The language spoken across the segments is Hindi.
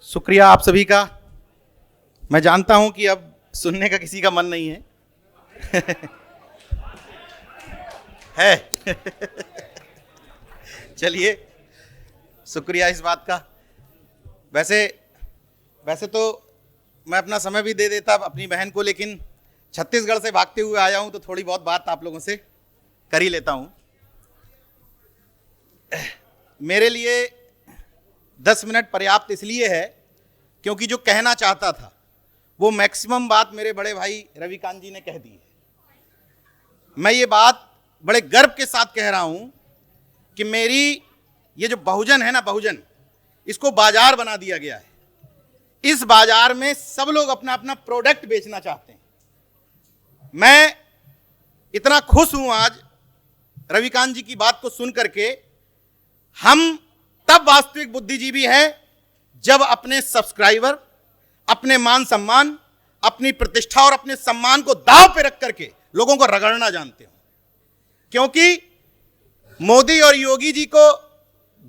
शुक्रिया आप सभी का। मैं जानता हूं कि अब सुनने का किसी का मन नहीं है है चलिए, शुक्रिया इस बात का। वैसे तो मैं अपना समय भी दे देता अपनी बहन को, लेकिन छत्तीसगढ़ से भागते हुए आया हूं तो थोड़ी बहुत बात आप लोगों से कर ही लेता हूं। मेरे लिए 10 मिनट पर्याप्त इसलिए है क्योंकि जो कहना चाहता था वो मैक्सिमम बात मेरे बड़े भाई रविकांत जी ने कह दी है। मैं ये बात बड़े गर्व के साथ कह रहा हूं कि मेरी ये जो बहुजन है ना, बहुजन, इसको बाजार बना दिया गया है। इस बाजार में सब लोग अपना अपना प्रोडक्ट बेचना चाहते हैं। मैं इतना खुश हूं आज रविकांत जी की बात को सुन करके। हम तब वास्तविक बुद्धिजीवी हैं जब अपने सब्सक्राइबर, अपने मान सम्मान, अपनी प्रतिष्ठा और अपने सम्मान को दांव पे रख करके लोगों को रगड़ना जानते हो। क्योंकि मोदी और योगी जी को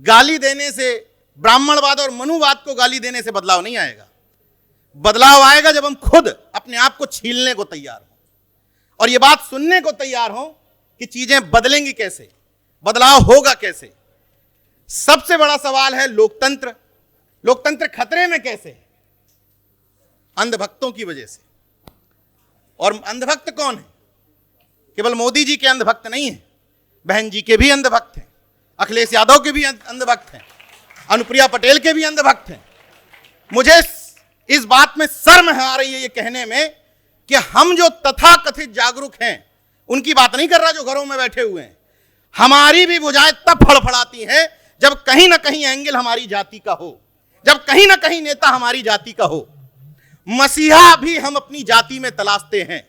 गाली देने से, ब्राह्मणवाद और मनुवाद को गाली देने से बदलाव नहीं आएगा। बदलाव आएगा जब हम खुद अपने आप को छीलने को तैयार हों और यह बात सुनने को तैयार हों कि चीजें बदलेंगी कैसे, बदलाव होगा कैसे। सबसे बड़ा सवाल है लोकतंत्र। लोकतंत्र खतरे में कैसे है? अंधभक्तों की वजह से। और अंधभक्त कौन है? केवल मोदी जी के अंधभक्त नहीं है, बहन जी के भी अंधभक्त हैं, अखिलेश यादव के भी अंधभक्त हैं, अनुप्रिया पटेल के भी अंधभक्त हैं। मुझे इस बात में शर्म आ रही है ये कहने में कि हम जो तथाकथित जागरूक हैं उनकी बात नहीं कर रहा, जो घरों में बैठे हुए हैं। हमारी भी भुजाएं तब फड़फड़ाती हैं जब कहीं ना कहीं एंगल हमारी जाति का हो, जब कहीं ना कहीं नेता हमारी जाति का हो। मसीहा भी हम अपनी जाति में तलाशते हैं।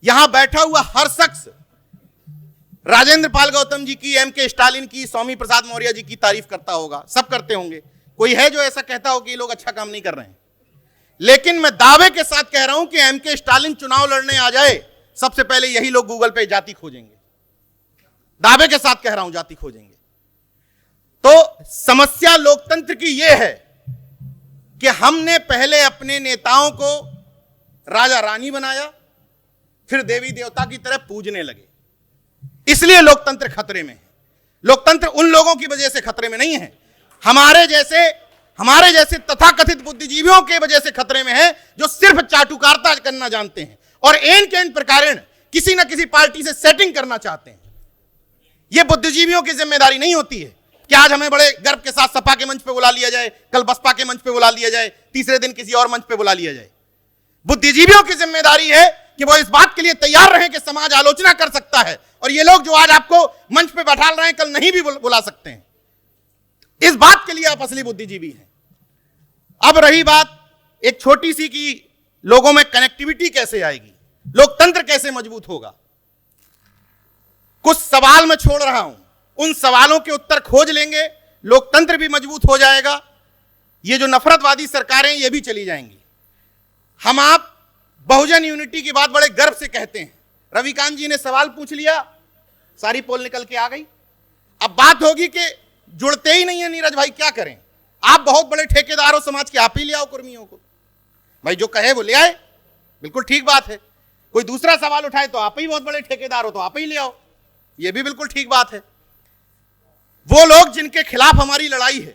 यहां बैठा हुआ हर शख्स राजेंद्र पाल गौतम जी की, एम.के. स्टालिन की, स्वामी प्रसाद मौर्य जी की तारीफ करता होगा, सब करते होंगे। कोई है जो ऐसा कहता हो कि ये लोग अच्छा काम नहीं कर रहे हैं? लेकिन मैं दावे के साथ कह रहा हूं कि एम.के. स्टालिन चुनाव लड़ने आ जाए, सबसे पहले यही लोग गूगल पे जाति खोजेंगे। दावे के साथ कह रहा हूं, जाति खोजेंगे। तो समस्या लोकतंत्र की यह है कि हमने पहले अपने नेताओं को राजा रानी बनाया, फिर देवी देवता की तरह पूजने लगे। इसलिए लोकतंत्र खतरे में है। लोकतंत्र उन लोगों की वजह से खतरे में नहीं है, हमारे जैसे तथाकथित बुद्धिजीवियों के वजह से खतरे में है, जो सिर्फ चाटुकारिता करना जानते हैं और एन के एन प्रकार किसी न किसी पार्टी से सेटिंग करना चाहते हैं। यह बुद्धिजीवियों की जिम्मेदारी नहीं होती है कि आज हमें बड़े गर्व के साथ सपा के मंच पे बुला लिया जाए, कल बसपा के मंच पे बुला लिया जाए, तीसरे दिन किसी और मंच पे बुला लिया जाए। बुद्धिजीवियों की जिम्मेदारी है कि वो इस बात के लिए तैयार रहें कि समाज आलोचना कर सकता है और ये लोग जो आज आपको मंच पे बैठा रहे हैं, कल नहीं भी बुला सकते हैं। इस बात के लिए आप असली बुद्धिजीवी हैं। अब रही बात एक छोटी सी कि लोगों में कनेक्टिविटी कैसे आएगी, लोकतंत्र कैसे मजबूत होगा। कुछ सवाल मैं छोड़ रहा हूं, उन सवालों के उत्तर खोज लेंगे, लोकतंत्र भी मजबूत हो जाएगा। ये जो नफरतवादी सरकारें ये भी चली जाएंगी। हम आप बहुजन यूनिटी की बात बड़े गर्व से कहते हैं। रविकांत जी ने सवाल पूछ लिया, सारी पोल निकल के आ गई। अब बात होगी कि जुड़ते ही नहीं है नीरज भाई, क्या करें? आप बहुत बड़े ठेकेदार हो समाज के, आप ही ले आओ कर्मियों को। भाई जो कहे वो ले आए, बिल्कुल ठीक बात है। कोई दूसरा सवाल उठाए तो आप ही बहुत बड़े ठेकेदार हो तो आप ही ले आओ, ये भी बिल्कुल ठीक बात है। वो लोग जिनके खिलाफ हमारी लड़ाई है,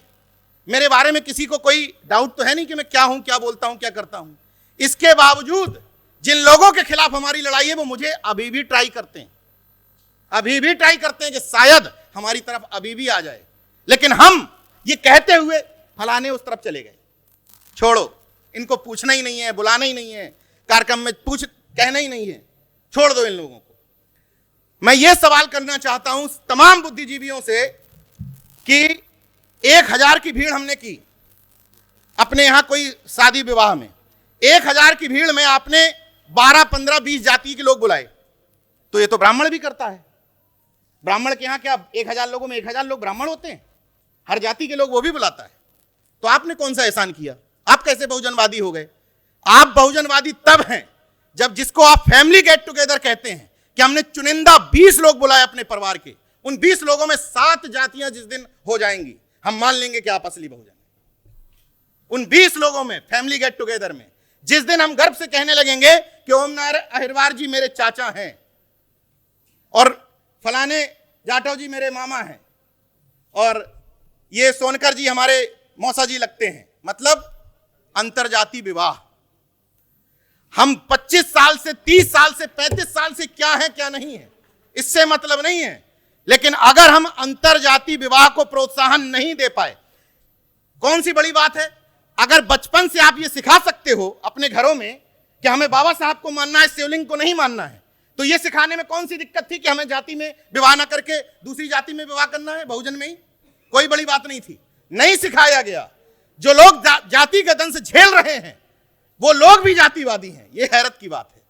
मेरे बारे में किसी को कोई डाउट तो है नहीं कि मैं क्या हूं, क्या बोलता हूं, क्या करता हूं। इसके बावजूद जिन लोगों के खिलाफ हमारी लड़ाई है वो मुझे अभी भी ट्राई करते हैं, अभी भी ट्राई करते हैं कि शायद हमारी तरफ अभी भी आ जाए। लेकिन हम ये कहते हुए फलाने उस तरफ चले गए, छोड़ो, इनको पूछना ही नहीं है, बुलाना ही नहीं है, कार्यक्रम में कहना ही नहीं है, छोड़ दो इन लोगों को। मैं ये सवाल करना चाहता हूं तमाम बुद्धिजीवियों से कि 1000 की भीड़ हमने की अपने यहां कोई शादी विवाह में, 1000 की भीड़ में आपने 12, 15, 20 जाति के लोग बुलाए, तो ये तो ब्राह्मण भी करता है। ब्राह्मण के यहां क्या 1000 लोगों में 1000 लोग ब्राह्मण होते हैं? हर जाति के लोग वो भी बुलाता है। तो आपने कौन सा एहसान किया? आप कैसे बहुजनवादी हो गए? आप बहुजनवादी तब हैं जब जिसको आप फैमिली गेट टुगेदर कहते हैं कि हमने चुनिंदा 20 लोग बुलाए अपने परिवार के, उन 20 लोगों में 7 जातियां जिस दिन हो जाएंगी, हम मान लेंगे कि आप असली बहुजन। उन 20 लोगों में फैमिली गेट टुगेदर में, जिस दिन हम गर्व से कहने लगेंगे कि ओम नारायण अहिरवार जी मेरे चाचा हैं और फलाने जाटव जी मेरे मामा हैं और ये सोनकर जी हमारे मौसा जी लगते हैं, मतलब अंतरजातीय विवाह। हम 25 साल से 30 साल से 35 साल से क्या है क्या नहीं है इससे मतलब नहीं है, लेकिन अगर हम अंतरजातीय विवाह को प्रोत्साहन नहीं दे पाए, कौन सी बड़ी बात है। अगर बचपन से आप ये सिखा सकते हो अपने घरों में कि हमें बाबा साहब को मानना है, शिवलिंग को नहीं मानना है, तो ये सिखाने में कौन सी दिक्कत थी कि हमें जाति में विवाह ना करके दूसरी जाति में विवाह करना है, बहुजन में ही, कोई बड़ी बात नहीं थी। नहीं सिखाया गया। जो लोग जाति का दंश झेल रहे हैं वो लोग भी जातिवादी हैं, ये हैरत की बात है।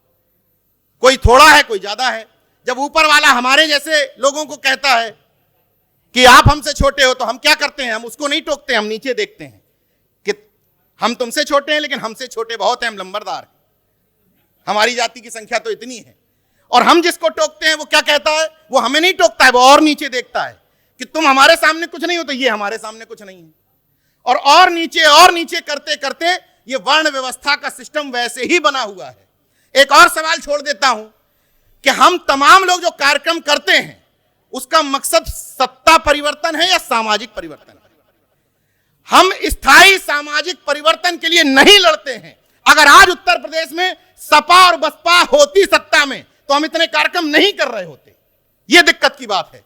कोई थोड़ा है कोई ज्यादा है। जब ऊपर वाला हमारे जैसे लोगों को कहता है कि आप हमसे छोटे हो, तो हम क्या करते हैं, हम उसको नहीं टोकते, हम नीचे देखते हैं कि हम तुमसे छोटे हैं लेकिन हमसे छोटे बहुत हैं, हम लंबरदार हैं, हमारी जाति की संख्या तो इतनी है। और हम जिसको टोकते हैं वो क्या कहता है, वो हमें नहीं टोकता है, वो और नीचे देखता है कि तुम हमारे सामने कुछ नहीं हो तो ये हमारे सामने कुछ नहीं है। और नीचे करते करते ये वर्ण व्यवस्था का सिस्टम वैसे ही बना हुआ है। एक और सवाल छोड़ देता हूं कि हम तमाम लोग जो कार्यक्रम करते हैं उसका मकसद सत्ता परिवर्तन है या सामाजिक परिवर्तन है। हम स्थायी सामाजिक परिवर्तन के लिए नहीं लड़ते हैं। अगर आज उत्तर प्रदेश में सपा और बसपा होती सत्ता में तो हम इतने कार्यक्रम नहीं कर रहे होते, यह दिक्कत की बात है।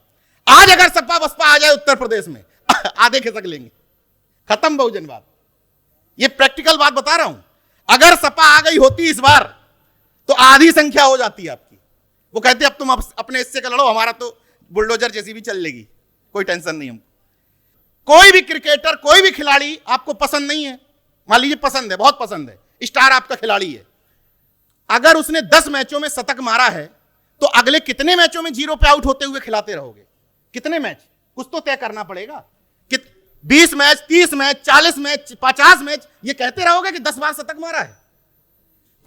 आज अगर सपा बसपा आ जाए उत्तर प्रदेश में आधे खिसक लेंगे, खत्म बहुजनवाद। ये प्रैक्टिकल बात बता रहा हूं। अगर सपा आ गई होती इस बार तो आधी संख्या हो जाती है आपकी। वो कहते अब तुम अपने हिस्से का लड़ो, हमारा तो बुलडोजर जैसी भी चल लेगी, कोई टेंशन नहीं हमको। कोई भी क्रिकेटर, कोई भी खिलाड़ी आपको पसंद नहीं है, मान लीजिए पसंद है, बहुत पसंद है, स्टार आपका खिलाड़ी है, अगर उसने 10 मैचों में शतक मारा है तो अगले कितने मैचों में 0 पे आउट होते हुए खिलाते रहोगे? कितने मैच? कुछ तो तय करना पड़ेगा कि 20 मैच, 30 मैच, 40 मैच, 50 मैच, ये कहते रहोगे कि 10 बार शतक मारा है?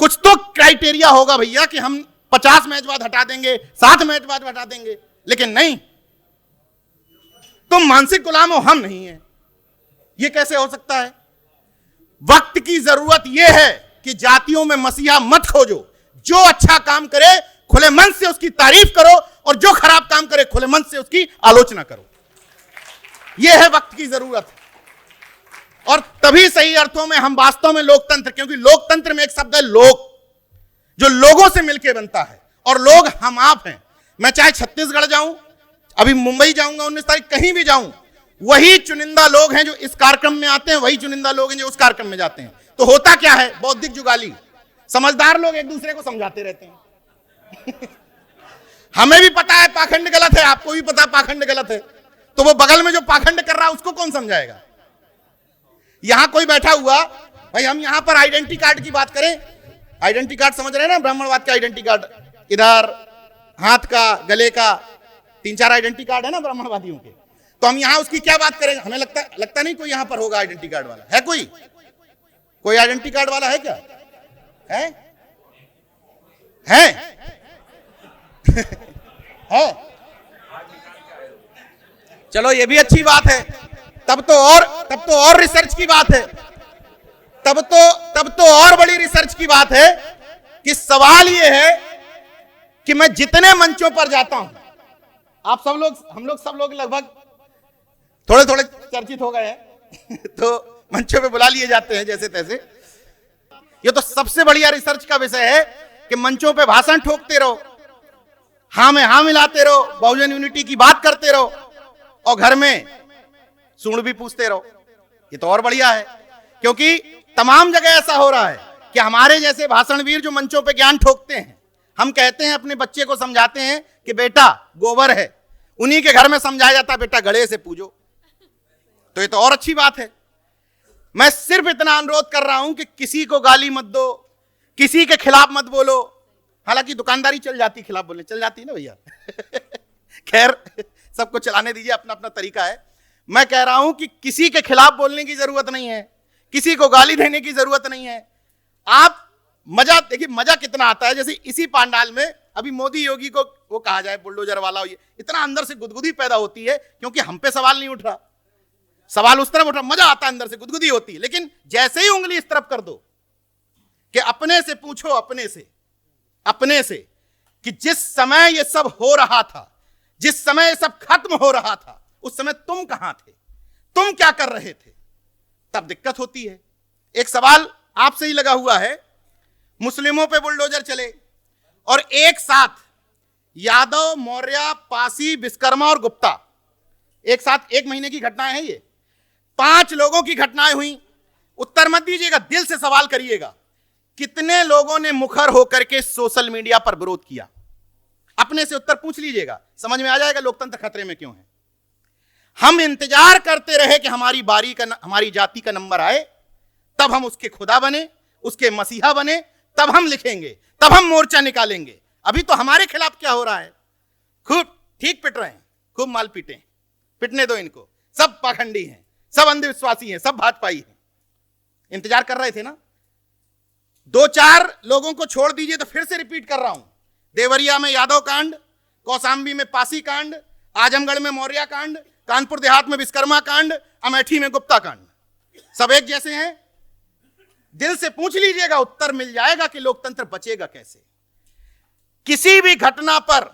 कुछ तो क्राइटेरिया होगा भैया कि हम 50 मैच बाद हटा देंगे, 7 मैच बाद हटा देंगे, लेकिन नहीं, तुम मानसिक गुलाम हो, हम नहीं है। ये कैसे हो सकता है? वक्त की जरूरत यह है कि जातियों में मसीहा मत खोजो। जो अच्छा काम करे खुले मन से उसकी तारीफ करो और जो खराब काम करे खुले मन से उसकी आलोचना करो। यह है वक्त की जरूरत। और तभी सही अर्थों में हम वास्तव में लोकतंत्र, क्योंकि लोकतंत्र में एक शब्द है लोक, जो लोगों से मिलकर बनता है, और लोग हम आप हैं। मैं चाहे छत्तीसगढ़ जाऊं, अभी मुंबई जाऊंगा 19 तारीख, कहीं भी जाऊं, वही चुनिंदा लोग हैं जो इस कार्यक्रम में आते हैं, वही चुनिंदा लोग हैं जो उस कार्यक्रम में जाते हैं। तो होता क्या है? बौद्धिक जुगाली। समझदार लोग एक दूसरे को समझाते रहते हैं हमें भी पता है पाखंड गलत है, आपको भी पता है पाखंड गलत है, तो वो बगल में जो पाखंड कर रहा है उसको कौन समझाएगा? यहां कोई बैठा हुआ, भाई हम यहां पर आइडेंटिटी कार्ड की बात करें, आइडेंटिटी कार्ड समझ रहे हैं ना, ब्राह्मणवाद का आइडेंटिटी कार्ड, इधर हाथ का, गले का, 3-4 आइडेंटिटी कार्ड है ना ब्राह्मणवादियों के। तो हम यहां उसकी क्या बात करें? हमें लगता नहीं कोई यहां पर होगा आइडेंटिटी कार्ड वाला। है कोई आइडेंटिटी कार्ड वाला है क्या? है है चलो ये भी अच्छी बात है। तब तो और रिसर्च की बात है, तब तो और बड़ी रिसर्च की बात है कि सवाल ये है कि मैं जितने मंचों पर जाता हूं, आप सब लोग, हम लोग सब लोग लगभग थोड़े थोड़े चर्चित हो गए हैं तो मंचों पे बुला लिए जाते हैं जैसे तैसे। ये तो सबसे बढ़िया रिसर्च का विषय है कि मंचों पे भाषण ठोकते रहो, हाँ में हाँ मिलाते रहो, बहुजन यूनिटी की बात करते रहो और घर में सूंड भी पूछते रहो। ये तो और बढ़िया है, क्योंकि तमाम जगह ऐसा हो रहा है कि हमारे जैसे भाषणवीर जो मंचों पे ज्ञान ठोकते हैं, हम कहते हैं अपने बच्चे को समझाते हैं कि बेटा गोबर है, उन्हीं के घर में समझाया जाता है बेटा गड़े से पूजो। तो ये तो और अच्छी बात है। मैं सिर्फ इतना अनुरोध कर रहा हूं कि किसी को गाली मत दो, किसी के खिलाफ मत बोलो। हालांकि दुकानदारी चल जाती, खिलाफ बोलने चल जाती है ना भैया खैर सबको चलाने दीजिए, अपना अपना तरीका है। मैं कह रहा हूं कि किसी के खिलाफ बोलने की जरूरत नहीं है, किसी को गाली देने की जरूरत नहीं है। आप मजा देखिए, मजा कितना आता है। जैसे इसी पांडाल में अभी मोदी योगी को वो कहा जाए बुलडोजर वाला, ये इतना अंदर से गुदगुदी पैदा होती है क्योंकि हम पे सवाल नहीं उठ रहा। सवाल उस तरफ उठा, मजा आता है, अंदर से गुदगुदी होती है। लेकिन जैसे ही उंगली इस तरफ कर दो कि अपने से पूछो, अपने से कि जिस समय ये सब हो रहा था, जिस समय ये सब खत्म हो रहा था, उस समय तुम कहां थे, तुम क्या कर रहे थे, तब दिक्कत होती है। एक सवाल आपसे ही लगा हुआ है, मुस्लिमों पे बुलडोजर चले और एक साथ यादव, मौर्य, पासी, विश्वकर्मा और गुप्ता एक साथ, 1 महीने की घटनाएं हैं ये, 5 लोगों की घटनाएं हुई। उत्तर मत दीजिएगा, दिल से सवाल करिएगा, कितने लोगों ने मुखर होकर के सोशल मीडिया पर विरोध किया? अपने से उत्तर पूछ लीजिएगा, समझ में आ जाएगा लोकतंत्र खतरे में क्यों है। हम इंतजार करते रहे कि हमारी बारी का, हमारी जाति का नंबर आए, तब हम उसके खुदा बने, उसके मसीहा बने, तब हम लिखेंगे, तब हम मोर्चा निकालेंगे। अभी तो हमारे खिलाफ क्या हो रहा है, खूब ठीक पिट रहे हैं, खूब माल पीटे, पिटने दो इनको, सब पाखंडी हैं, सब अंधविश्वासी हैं, सब भाजपाई हैं। इंतजार कर रहे थे ना। 2-4 लोगों को छोड़ दीजिए तो फिर से रिपीट कर रहा हूं, देवरिया में यादव कांड, कौशाम्बी में पासी कांड, आजमगढ़ में मौर्य कांड, कानपुर देहात में विश्वकर्मा कांड, अमेठी में गुप्ता कांड, सब एक जैसे हैं। दिल से पूछ लीजिएगा, उत्तर मिल जाएगा कि लोकतंत्र बचेगा कैसे। किसी भी घटना पर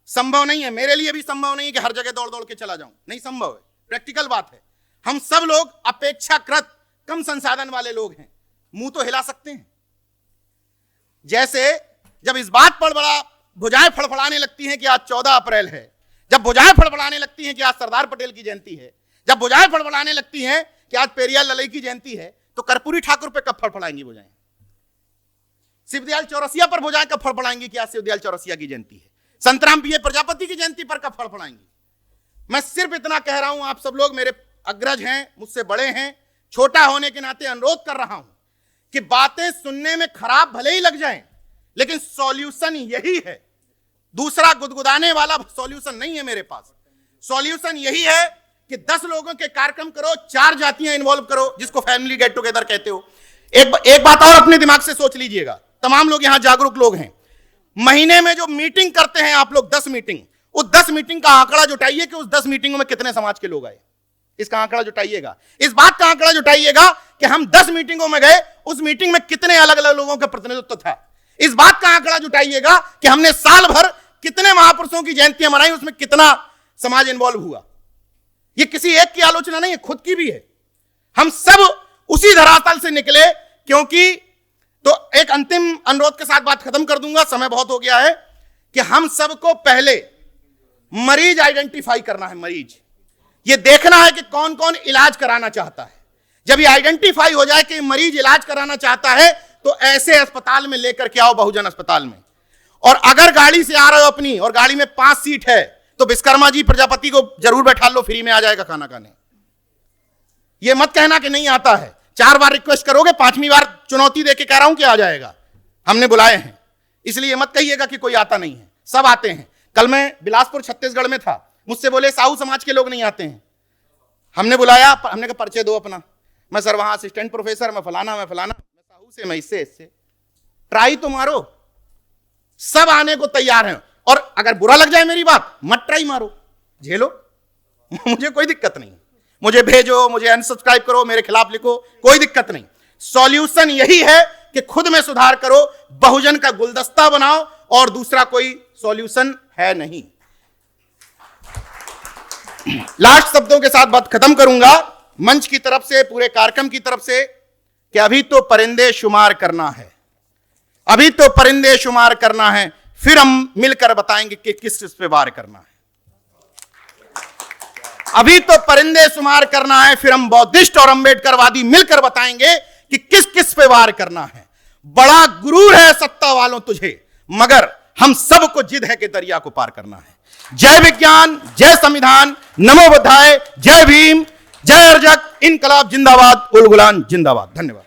संभव नहीं है, मेरे लिए भी संभव नहीं है कि हर जगह दौड़ दौड़ के चला जाऊं, नहीं संभव है, प्रैक्टिकल बात है। हम सब लोग अपेक्षाकृत कम संसाधन वाले लोग हैं, मुंह तो हिला सकते हैं। जैसे जब इस बात पर बड़ा भुजाएं फड़फड़ाने लगती हैं कि आज 14 अप्रैल है, जब भुजाएं फड़फड़ाने लगती हैं कि आज सरदार पटेल की जयंती है, जब भुजाएं फड़फड़ाने लगती हैं कि आज पेरियार ललई की जयंती है, तो कर्पूरी ठाकुर पे कब फड़फड़ाएंगी भुजाएं? शिवदयाल चौरसिया पर भुजाएं कब फड़फड़ाएंगी कि आज शिवदयाल चौरसिया की जयंती है? संतराम पीए प्रजापति की जयंती पर कब फड़फड़ाएंगी? मैं सिर्फ इतना कह रहा हूं, आप सब लोग मेरे अग्रज हैं, मुझसे बड़े हैं, छोटा होने के नाते अनुरोध कर रहा हूं कि बातें सुनने में खराब भले ही लग जाएं, लेकिन सॉल्यूशन यही है। दूसरा गुदगुदाने वाला सॉल्यूशन नहीं है मेरे पास। सॉल्यूशन यही है कि 10 लोगों के कार्यक्रम करो, 4 जातियां इन्वॉल्व करो, जिसको फैमिली गेट टुगेदर कहते हो। एक बात और अपने दिमाग से सोच लीजिएगा, तमाम लोग यहां जागरूक लोग हैं। महीने में जो मीटिंग करते हैं आप लोग, 10 मीटिंग, उस 10 मीटिंग का आंकड़ा जुटाइए कि उस 10 मीटिंगों में कितने समाज के लोग आए। इसका आंकड़ा जुटाइएगा। इस बात का आंकड़ा जुटाइएगा कि हम 10 मीटिंगों में गए, उस मीटिंग में कितने अलग अलग लोगों का प्रतिनिधित्व था। इस बात का आंकड़ा जुटाइएगा कि हमने साल भर कितने महापुरुषों की जयंतियां मनाई, उसमें कितना समाज इन्वॉल्व हुआ। यह किसी एक की आलोचना नहीं है, खुद की भी है। हम सब उसी धरातल से निकले, क्योंकि तो एक अंतिम अनुरोध के साथ बात खत्म कर दूंगा, समय बहुत हो गया है, कि हम सबको पहले मरीज आइडेंटिफाई करना है। मरीज ये देखना है कि कौन कौन इलाज कराना चाहता है। जब ये आइडेंटिफाई हो जाए कि मरीज इलाज कराना चाहता है, तो ऐसे अस्पताल में लेकर के आओ, बहुजन अस्पताल में। और अगर गाड़ी से आ रहे हो अपनी और गाड़ी में 5 सीट है, तो विश्वकर्मा जी प्रजापति को जरूर बैठा लो, फ्री में आ जाएगा खाना खाने। ये मत कहना कि नहीं आता है। 4 बार रिक्वेस्ट करोगे, 5वीं बार चुनौती देके कह रहा हूं कि आ जाएगा, हमने बुलाए हैं। इसलिए मत कहिएगा कि कोई आता नहीं है, सब आते हैं। कल मैं बिलासपुर छत्तीसगढ़ में था, मुझसे बोले साहू समाज के लोग नहीं आते हैं। हमने बुलाया, हमने कहा पर्चे दो अपना। मैं सर वहां असिस्टेंट प्रोफेसर, मैं फलाना, मैं साहू से, मैं इससे, ट्राई तो मारो। सब आने को तैयार हैं, और अगर बुरा लग जाए मेरी बात, मत ट्राई मारो, झेलो। मुझे कोई दिक्कत नहीं, मुझे भेजो, मुझे अनसब्सक्राइब करो, मेरे खिलाफ लिखो, कोई दिक्कत नहीं। सॉल्यूशन यही है कि खुद में सुधार करो, बहुजन का गुलदस्ता बनाओ, और दूसरा कोई सॉल्यूशन है नहीं। लास्ट शब्दों के साथ बात खत्म करूंगा, मंच की तरफ से, पूरे कार्यक्रम की तरफ से, कि अभी तो परिंदे शुमार करना है, अभी तो परिंदे शुमार करना है, फिर हम मिलकर बताएंगे कि किस पे वार करना है। अभी तो परिंदे शुमार करना है, फिर हम बौद्धिस्ट और अंबेडकरवादी मिलकर बताएंगे कि किस किस पे वार करना है। बड़ा गुरूर है सत्ता वालों तुझे, मगर हम सबको जिद है कि दरिया को पार करना है। जय विज्ञान, जय संविधान, नमो बुद्धाय, जय भीम, जय अर्जक, इनकलाब जिंदाबाद, उल गुलान जिंदाबाद। धन्यवाद।